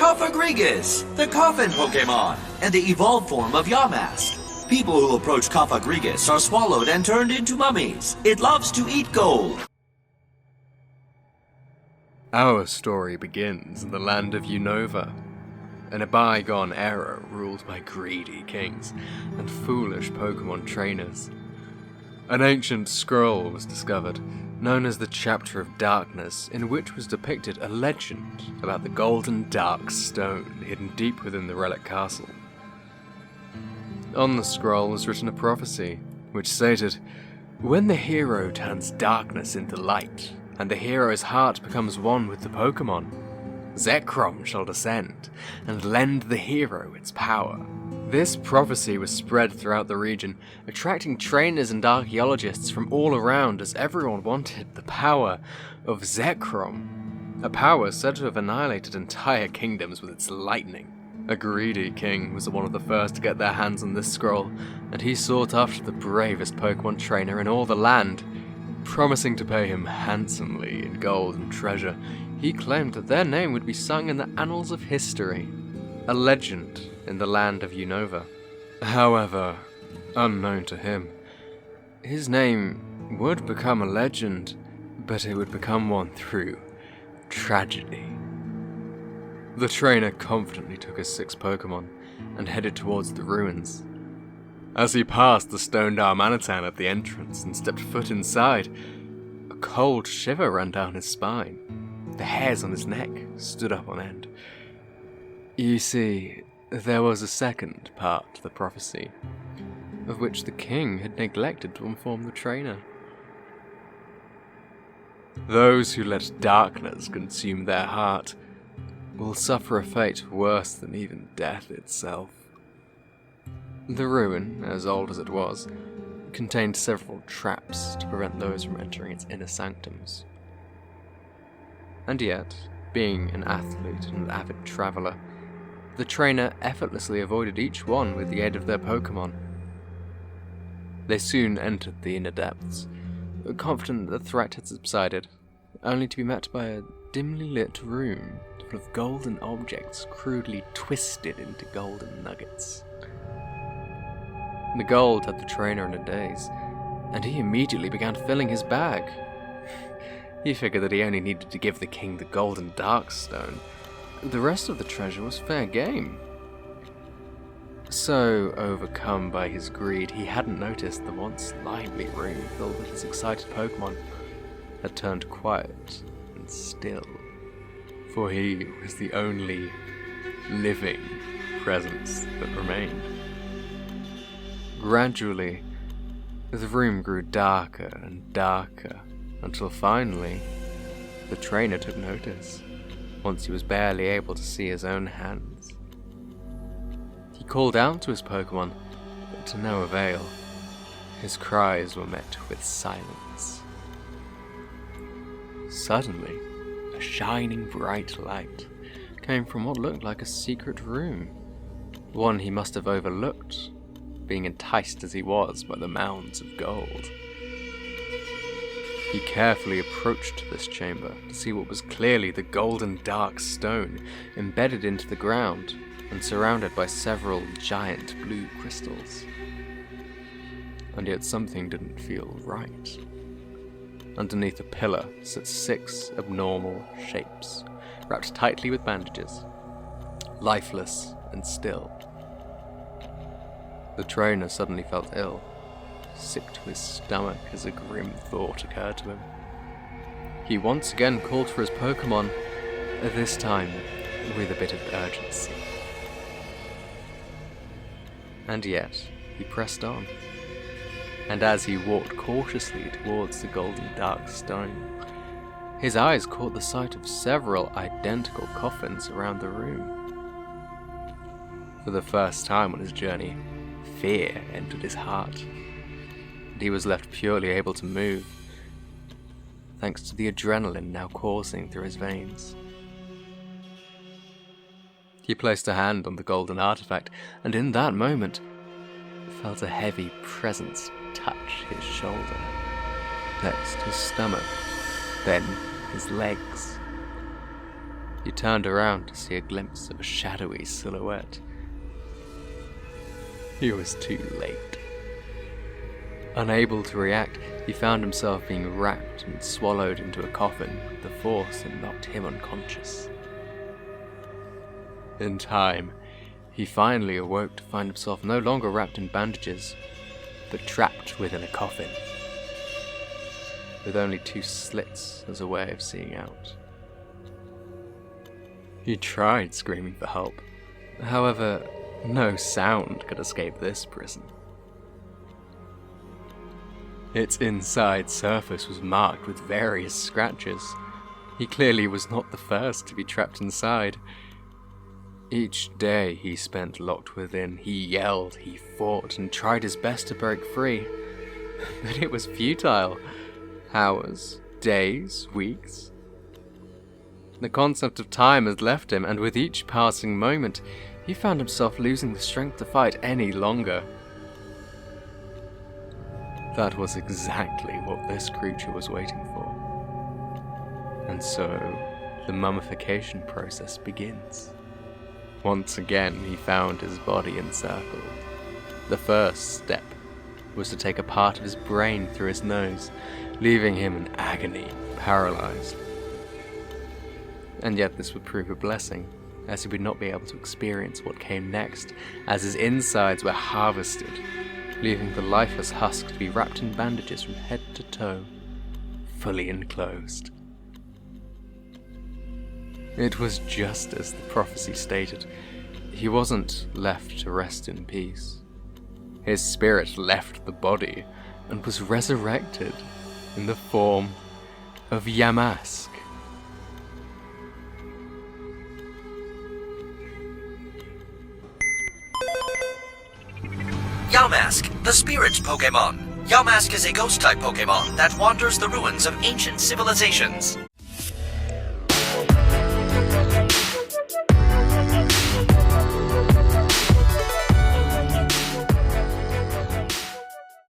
Cofagrigus, the coffin Pokemon, and the evolved form of Yamask. People who approach Cofagrigus are swallowed and turned into mummies. It loves to eat gold. Our story begins in the land of Unova, in a bygone era ruled by greedy kings and foolish Pokemon trainers. An ancient scroll was discovered, known as the Chapter of Darkness, in which was depicted a legend about the golden dark stone hidden deep within the relic castle. On the scroll was written a prophecy, which stated, "When the hero turns darkness into light, and the hero's heart becomes one with the Pokemon, Zekrom shall descend, and lend the hero its power." This prophecy was spread throughout the region, attracting trainers and archaeologists from all around as everyone wanted the power of Zekrom, a power said to have annihilated entire kingdoms with its lightning. A greedy king was one of the first to get their hands on this scroll, and he sought after the bravest Pokemon trainer in all the land. Promising to pay him handsomely in gold and treasure, he claimed that their name would be sung in the annals of history, a legend in the land of Unova. However, unknown to him, his name would become a legend, but it would become one through tragedy. The trainer confidently took his 6 Pokemon and headed towards the ruins. As he passed the stone Darmanitan at the entrance and stepped foot inside, a cold shiver ran down his spine. The hairs on his neck stood up on end. You see, there was a second part to the prophecy, of which the king had neglected to inform the trainer. Those who let darkness consume their heart will suffer a fate worse than even death itself. The ruin, as old as it was, contained several traps to prevent those from entering its inner sanctums. And yet, being an athlete and an avid traveller, the trainer effortlessly avoided each one with the aid of their Pokemon. They soon entered the inner depths, confident that the threat had subsided, only to be met by a dimly lit room full of golden objects crudely twisted into golden nuggets. The gold had the trainer in a daze, and he immediately began filling his bag. He figured that he only needed to give the king the golden dark stone. The rest of the treasure was fair game. So overcome by his greed, he hadn't noticed the once lively room filled with his excited Pokemon had turned quiet and still, for he was the only living presence that remained. Gradually, the room grew darker and darker, until finally, the trainer took notice, once he was barely able to see his own hands. He called out to his Pokemon, but to no avail. His cries were met with silence. Suddenly, a shining bright light came from what looked like a secret room, one he must have overlooked, being enticed as he was by the mounds of gold. He carefully approached this chamber to see what was clearly the golden dark stone embedded into the ground and surrounded by several giant blue crystals. And yet something didn't feel right. Underneath a pillar sat 6 abnormal shapes, wrapped tightly with bandages, lifeless and still. The trainer suddenly felt ill, sick to his stomach as a grim thought occurred to him. He once again called for his Pokemon, this time with a bit of urgency. And yet, he pressed on, and as he walked cautiously towards the golden dark stone, his eyes caught the sight of several identical coffins around the room. For the first time on his journey, fear entered his heart, and he was left purely able to move, thanks to the adrenaline now coursing through his veins. He placed a hand on the golden artifact, and in that moment, felt a heavy presence touch his shoulder, next his stomach, then his legs. He turned around to see a glimpse of a shadowy silhouette. He was too late. Unable to react, he found himself being wrapped and swallowed into a coffin with the force that knocked him unconscious. In time, he finally awoke to find himself no longer wrapped in bandages, but trapped within a coffin, with only 2 slits as a way of seeing out. He tried screaming for help. However, no sound could escape this prison. Its inside surface was marked with various scratches. He clearly was not the first to be trapped inside. Each day he spent locked within, he yelled, he fought, and tried his best to break free. But it was futile. Hours, days, weeks. The concept of time had left him, and with each passing moment, he found himself losing the strength to fight any longer. That was exactly what this creature was waiting for. And so, the mummification process begins. Once again, he found his body encircled. The first step was to take a part of his brain through his nose, leaving him in agony, paralyzed. And yet this would prove a blessing, as he would not be able to experience what came next, as his insides were harvested, leaving the lifeless husk to be wrapped in bandages from head to toe, fully enclosed. It was just as the prophecy stated. He wasn't left to rest in peace. His spirit left the body and was resurrected in the form of Yamask. Yamask, the spirit Pokemon. Yamask is a ghost-type Pokemon that wanders the ruins of ancient civilizations.